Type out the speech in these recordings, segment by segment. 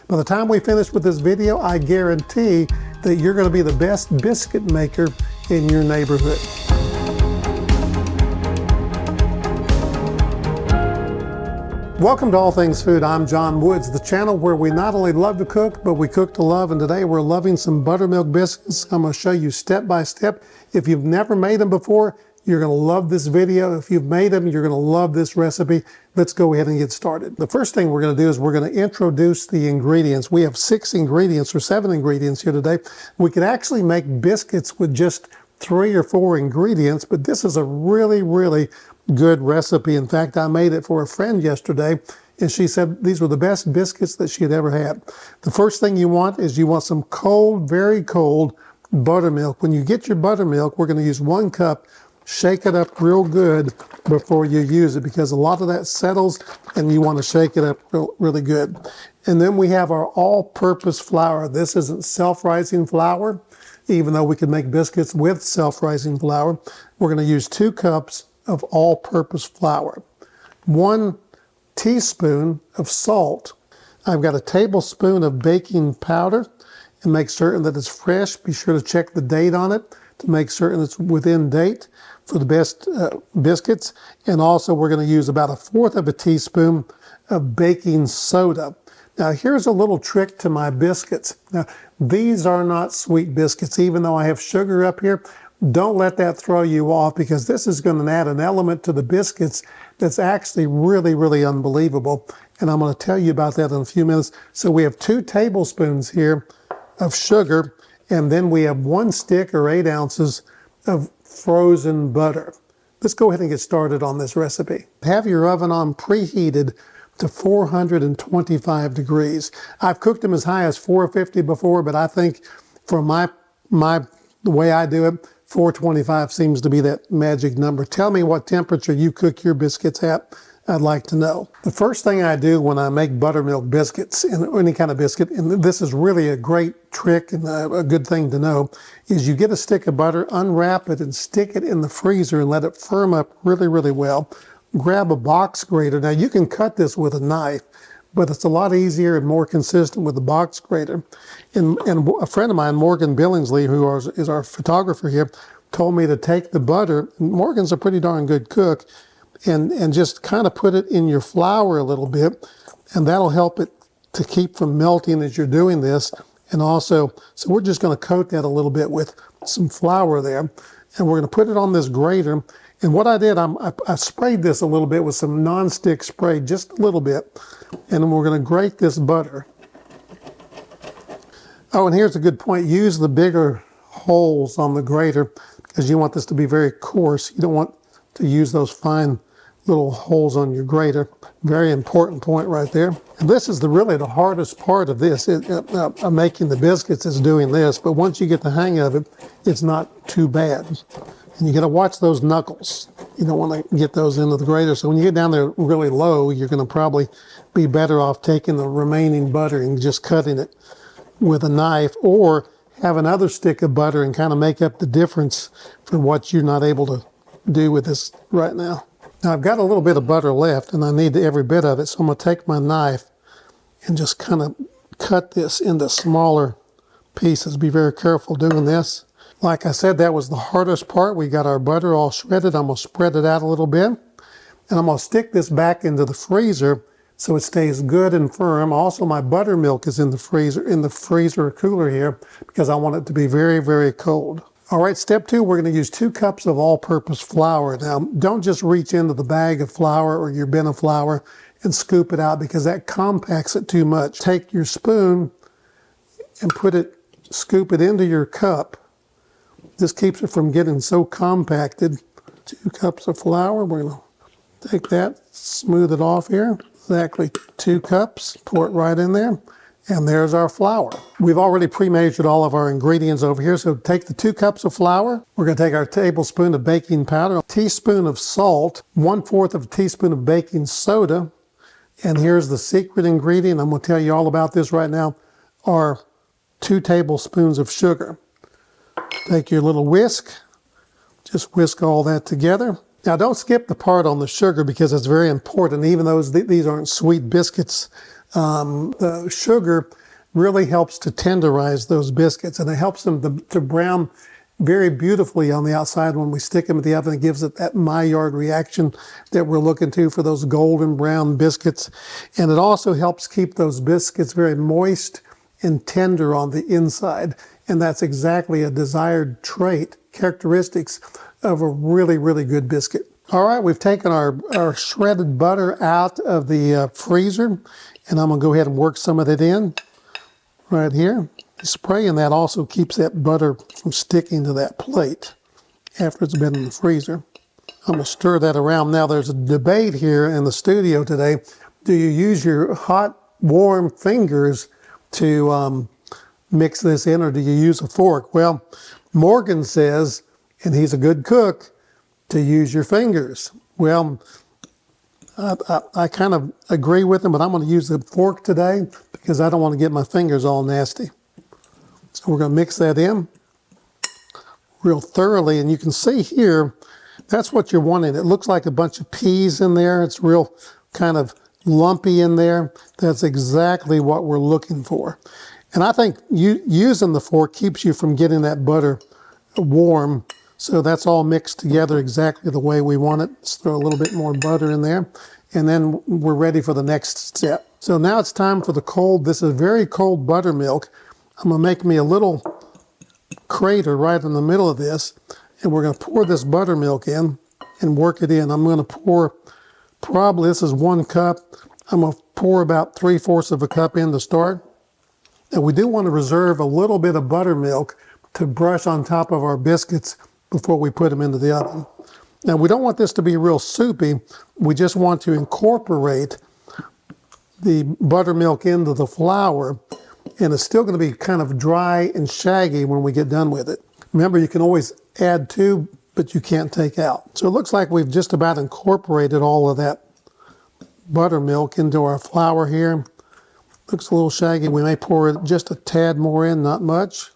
By the time we finish with this video, I guarantee that you're going to be the best biscuit maker in your neighborhood. Welcome to All Things Food. I'm John Woods, the channel where we not only love to cook, but we cook to love. And today we're loving some buttermilk biscuits. I'm going to show you step by step. If you've never made them before, you're going to love this video. If you've made them, you're going to love this recipe. Let's go ahead and get started. The first thing we're going to do is we're going to introduce the ingredients. We have 7 ingredients here today. We could actually make biscuits with just 3 or 4 ingredients, but this is a really good recipe. In fact, I made it for a friend yesterday, and she said these were the best biscuits that she had ever had. The first thing you want is you want some cold, very cold buttermilk. When you get your buttermilk, we're going to use 1 cup. Shake it up real good before you use it, because a lot of that settles and you want to shake it up really good. And then we have our all-purpose flour. This isn't self-rising flour, even though we could make biscuits with self-rising flour. We're going to use 2 cups of all-purpose flour, 1 teaspoon of salt. I've got a tablespoon of baking powder, and make certain that it's fresh. Be sure to check the date on it to make certain it's within date for the best biscuits. And also we're going to use about 1/4 of a teaspoon of baking soda. Now here's a little trick to my biscuits. Now these are not sweet biscuits, even though I have sugar up here. Don't let that throw you off, because this is going to add an element to the biscuits that's actually really unbelievable. And I'm going to tell you about that in a few minutes. So we have 2 tablespoons here of sugar, and then we have 1 stick or 8 ounces of frozen butter. Let's go ahead and get started on this recipe. Have your oven on preheated to 425 degrees. I've cooked them as high as 450 before, but I think for the way I do it, 425 seems to be that magic number. Tell me what temperature you cook your biscuits at. I'd like to know. The first thing I do when I make buttermilk biscuits, or any kind of biscuit, and this is really a great trick and a good thing to know, is you get a stick of butter, unwrap it, and stick it in the freezer and let it firm up really well. Grab a box grater. Now you can cut this with a knife, but it's a lot easier and more consistent with the box grater. And a friend of mine, Morgan Billingsley, who is our photographer here, told me to take the butter, and Morgan's a pretty darn good cook, and just kind of put it in your flour a little bit, and that'll help it to keep from melting as you're doing this. And also, so we're just going to coat that a little bit with some flour there, and we're going to put it on this grater. And what I did, I sprayed this a little bit with some non-stick spray, just a little bit, and then we're going to grate this butter. Oh, and here's a good point. Use the bigger holes on the grater, because you want this to be very coarse. You don't want to use those fine little holes on your grater. Very important point right there. And this is really the hardest part of this, making the biscuits, is doing this. But once you get the hang of it, it's not too bad. And you got to watch those knuckles. You don't want to get those into the grater. So when you get down there really low, you're going to probably be better off taking the remaining butter and just cutting it with a knife, or have another stick of butter and kind of make up the difference for what you're not able to do with this right now. Now I've got a little bit of butter left, and I need every bit of it, so I'm going to take my knife and just kind of cut this into smaller pieces. Be very careful doing this. Like I said, that was the hardest part. We got our butter all shredded. I'm going to spread it out a little bit, and I'm going to stick this back into the freezer so it stays good and firm. Also, my buttermilk is in the freezer or cooler here, because I want it to be very cold. All right, step 2, we're going to use 2 cups of all-purpose flour. Now, don't just reach into the bag of flour or your bin of flour and scoop it out, because that compacts it too much. Take your spoon and scoop it into your cup. This keeps it from getting so compacted. 2 cups of flour. We're going to take that, smooth it off here. Exactly 2 cups. Pour it right in there. And there's our flour. We've already pre-measured all of our ingredients over here. So take the 2 cups of flour. We're going to take our tablespoon of baking powder, a teaspoon of salt, 1/4 of a teaspoon of baking soda. And here's the secret ingredient. I'm going to tell you all about this right now. Are 2 tablespoons of sugar. Take your little whisk. Just whisk all that together. Now don't skip the part on the sugar, because it's very important. Even though these aren't sweet biscuits, The sugar really helps to tenderize those biscuits, and it helps them to brown very beautifully on the outside when we stick them in the oven. It gives it that Maillard reaction that we're looking to for those golden brown biscuits. And it also helps keep those biscuits very moist and tender on the inside. And that's exactly a desired characteristics of a really, really good biscuit. All right, we've taken our shredded butter out of the freezer, and I'm gonna go ahead and work some of it in right here. Spraying that also keeps that butter from sticking to that plate after it's been in the freezer. I'm going to stir that around. Now there's a debate here in the studio today. Do you use your hot, warm fingers to mix this in, or do you use a fork? Well, Morgan says, and he's a good cook, to use your fingers. Well, I kind of agree with him, but I'm going to use the fork today because I don't want to get my fingers all nasty. So we're going to mix that in real thoroughly. And you can see here, that's what you're wanting. It looks like a bunch of peas in there. It's real kind of lumpy in there. That's exactly what we're looking for. And I think using the fork keeps you from getting that butter warm. So that's all mixed together exactly the way we want it. Let's throw a little bit more butter in there. And then we're ready for the next step. So now it's time for the cold. This is very cold buttermilk. I'm going to make me a little crater right in the middle of this, and we're going to pour this buttermilk in and work it in. I'm going to pour, probably this is 1 cup. I'm going to pour about 3/4 of a cup in to start. And we do want to reserve a little bit of buttermilk to brush on top of our biscuits before we put them into the oven. Now we don't want this to be real soupy. We just want to incorporate the buttermilk into the flour. And it's still going to be kind of dry and shaggy when we get done with it. Remember, you can always add to, but you can't take out. So it looks like we've just about incorporated all of that buttermilk into our flour here. Looks a little shaggy. We may pour just a tad more in, not much.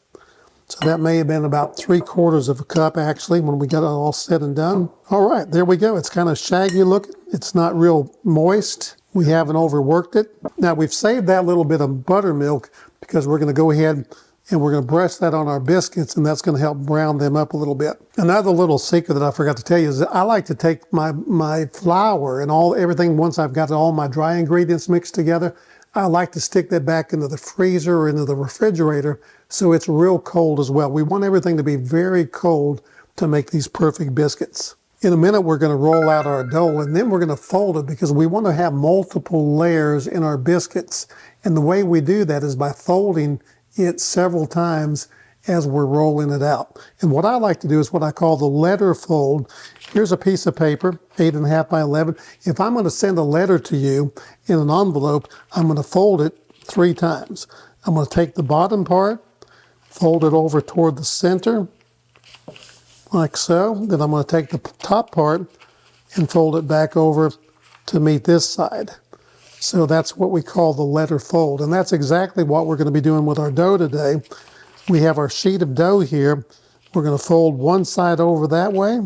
So that may have been about 3/4 of a cup actually when we got it all said and done. All right, there we go. It's kind of shaggy looking. It's not real moist. We haven't overworked it. Now we've saved that little bit of buttermilk because we're going to go ahead and we're going to brush that on our biscuits, and that's going to help brown them up a little bit. Another little secret that I forgot to tell you is that I like to take my flour and everything once I've got all my dry ingredients mixed together. I like to stick that back into the freezer or into the refrigerator so it's real cold as well. We want everything to be very cold to make these perfect biscuits. In a minute, we're going to roll out our dough, and then we're going to fold it because we want to have multiple layers in our biscuits. And the way we do that is by folding it several times as we're rolling it out. And what I like to do is what I call the letter fold. Here's a piece of paper, 8.5 by 11. If I'm going to send a letter to you in an envelope, I'm going to fold it 3 times. I'm going to take the bottom part, fold it over toward the center, like so. Then I'm going to take the top part and fold it back over to meet this side. So that's what we call the letter fold. And that's exactly what we're going to be doing with our dough today. We have our sheet of dough here. We're going to fold one side over that way,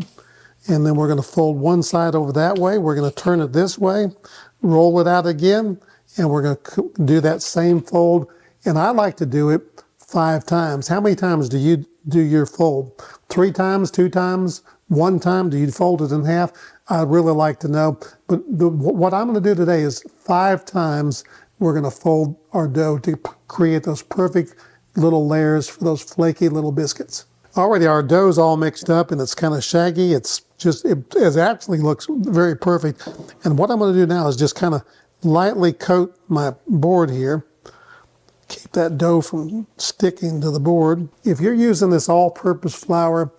and then we're going to fold one side over that way. We're going to turn it this way, roll it out again, and we're going to do that same fold. And I like to do it 5 times. How many times do you do your fold? 3 times, 2 times, 1 time? Do you fold it in half? I'd really like to know. But what I'm going to do today is 5 times we're going to fold our dough to create those perfect little layers for those flaky little biscuits. Already our dough's all mixed up and it's kind of shaggy. It actually looks very perfect. And what I'm going to do now is just kind of lightly coat my board here. Keep that dough from sticking to the board. If you're using this all-purpose flour,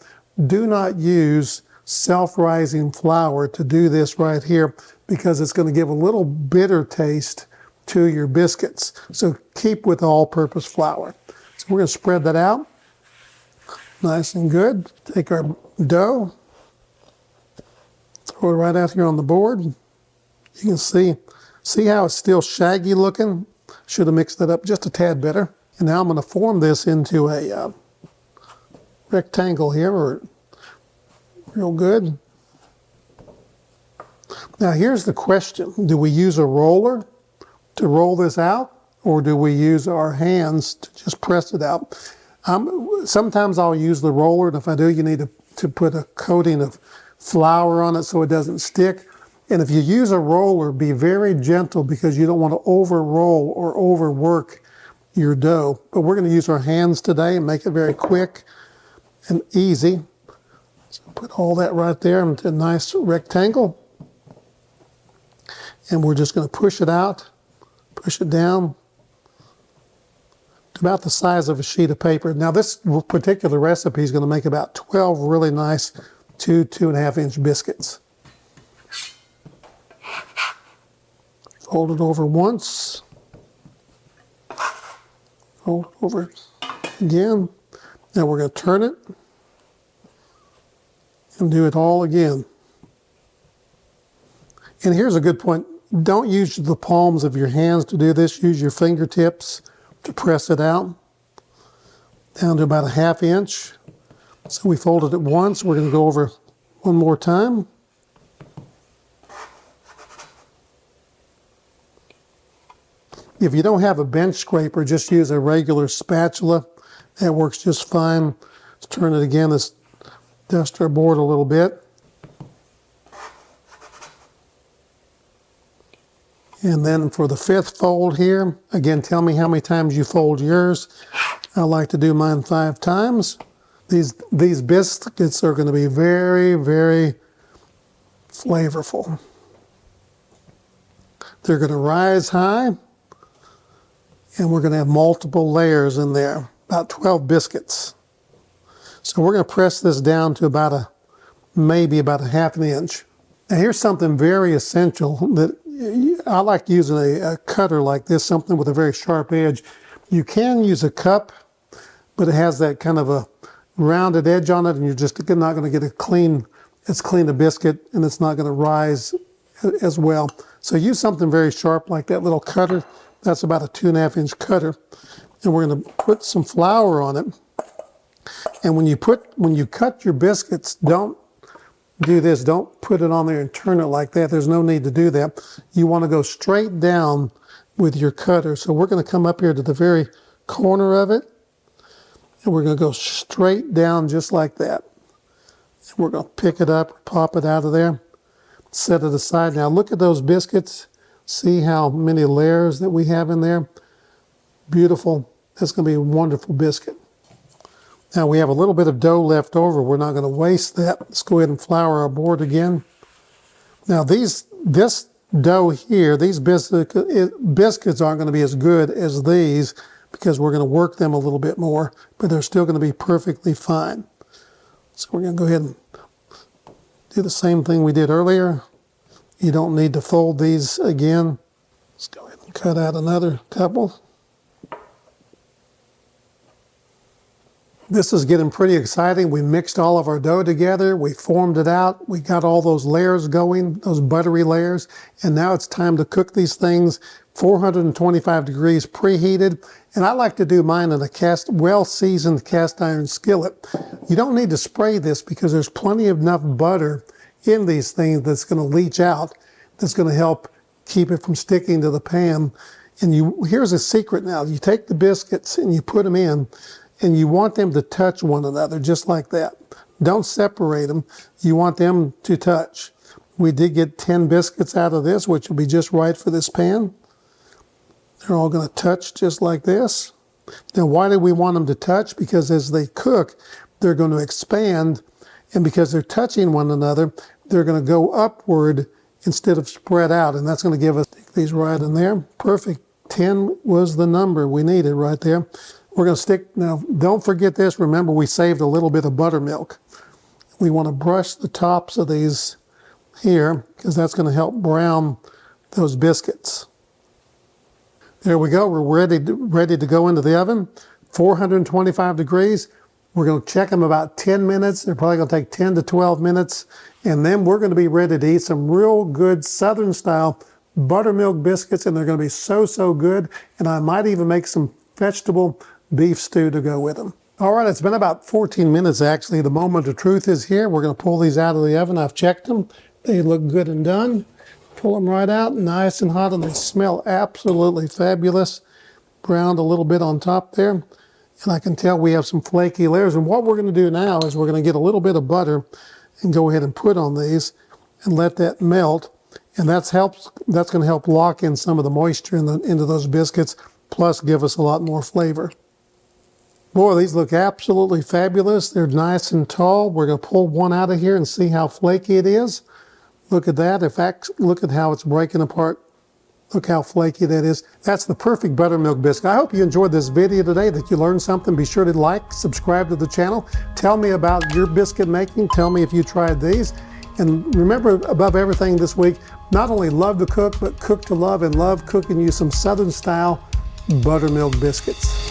do not use self-rising flour to do this right here because it's going to give a little bitter taste to your biscuits. So keep with all-purpose flour. So we're going to spread that out nice and good. Take our dough, throw it right out here on the board. You can see how it's still shaggy looking. Should have mixed that up just a tad better. And now I'm going to form this into a rectangle here, real good. Now here's the question. Do we use a roller to roll this out, or do we use our hands to just press it out? Sometimes I'll use the roller, and if I do, you need to put a coating of flour on it so it doesn't stick. And if you use a roller, be very gentle because you don't want to over roll or overwork your dough. But we're going to use our hands today and make it very quick and easy. So put all that right there into a nice rectangle. And we're just going to push it out, push it down to about the size of a sheet of paper. Now this particular recipe is going to make about 12 really nice 2.5 inch biscuits. Fold it over once. Fold it over again. Now we're going to turn it and do it all again. And here's a good point. Don't use the palms of your hands to do this. Use your fingertips to press it out down to about 1/2 inch. So we folded it once. We're going to go over one more time. If you don't have a bench scraper, just use a regular spatula. That works just fine. Let's turn it again. Let's dust our board a little bit. And then for the 5th fold here, again, tell me how many times you fold yours. I like to do mine 5 times. These biscuits are going to be very, very flavorful. They're going to rise high, and we're going to have multiple layers in there, about 12 biscuits. So we're going to press this down to maybe about 1/2 inch. Now here's something very essential that I like using a cutter like this, something with a very sharp edge. You can use a cup, but it has that kind of a rounded edge on it, and you're just not going to get as clean a biscuit, and it's not going to rise as well. So use something very sharp like that little cutter. That's about a 2.5 inch cutter. And we're going to put some flour on it. And when you cut your biscuits, don't do this. Don't put it on there and turn it like that. There's no need to do that. You want to go straight down with your cutter. So we're going to come up here to the very corner of it, and we're going to go straight down just like that. And we're going to pick it up, pop it out of there, set it aside. Now look at those biscuits. See how many layers that we have in there? Beautiful. That's going to be a wonderful biscuit. Now we have a little bit of dough left over. We're not going to waste that. Let's go ahead and flour our board again. Now this dough here, these biscuits aren't going to be as good as these because we're going to work them a little bit more, but they're still going to be perfectly fine. So we're going to go ahead and do the same thing we did earlier. You don't need to fold these again. Let's go ahead and cut out another couple. This is getting pretty exciting. We mixed all of our dough together. We formed it out. We got all those layers going, those buttery layers. And now it's time to cook these things 425 degrees preheated. And I like to do mine in a well-seasoned cast iron skillet. You don't need to spray this because there's plenty of enough butter in these things that's going to leach out, that's going to help keep it from sticking to the pan. And here's a secret now. You take the biscuits and you put them in, and you want them to touch one another just like that. Don't separate them. You want them to touch. We did get 10 biscuits out of this, which will be just right for this pan. They're all going to touch just like this. Now, why do we want them to touch? Because as they cook, they're going to expand, and because they're touching one another, they're going to go upward instead of spread out, and that's going to give us these right in there. Perfect. 10 was the number we needed right there. We're going to stick, now don't forget this, remember we saved a little bit of buttermilk. We want to brush the tops of these here because that's going to help brown those biscuits. There we go, we're ready to go into the oven, 425 degrees. We're going to check them about 10 minutes. They're probably going to take 10 to 12 minutes. And then we're going to be ready to eat some real good Southern style buttermilk biscuits, and they're going to be so, so good. And I might even make some vegetable beef stew to go with them. All right, it's been about 14 minutes actually. The moment of truth is here. We're going to pull these out of the oven. I've checked them. They look good and done. Pull them right out, nice and hot, and they smell absolutely fabulous. Browned a little bit on top there. And I can tell we have some flaky layers. And what we're going to do now is we're going to get a little bit of butter and go ahead and put on these and let that melt. And that's going to help lock in some of the moisture into those biscuits, plus give us a lot more flavor. Boy, these look absolutely fabulous. They're nice and tall. We're going to pull one out of here and see how flaky it is. Look at that. Look at how it's breaking apart. Look how flaky that is. That's the perfect buttermilk biscuit. I hope you enjoyed this video today, that you learned something. Be sure to like, subscribe to the channel. Tell me about your biscuit making. Tell me if you tried these. And remember, above everything this week, not only love to cook, but cook to love, and love cooking you some Southern style buttermilk biscuits.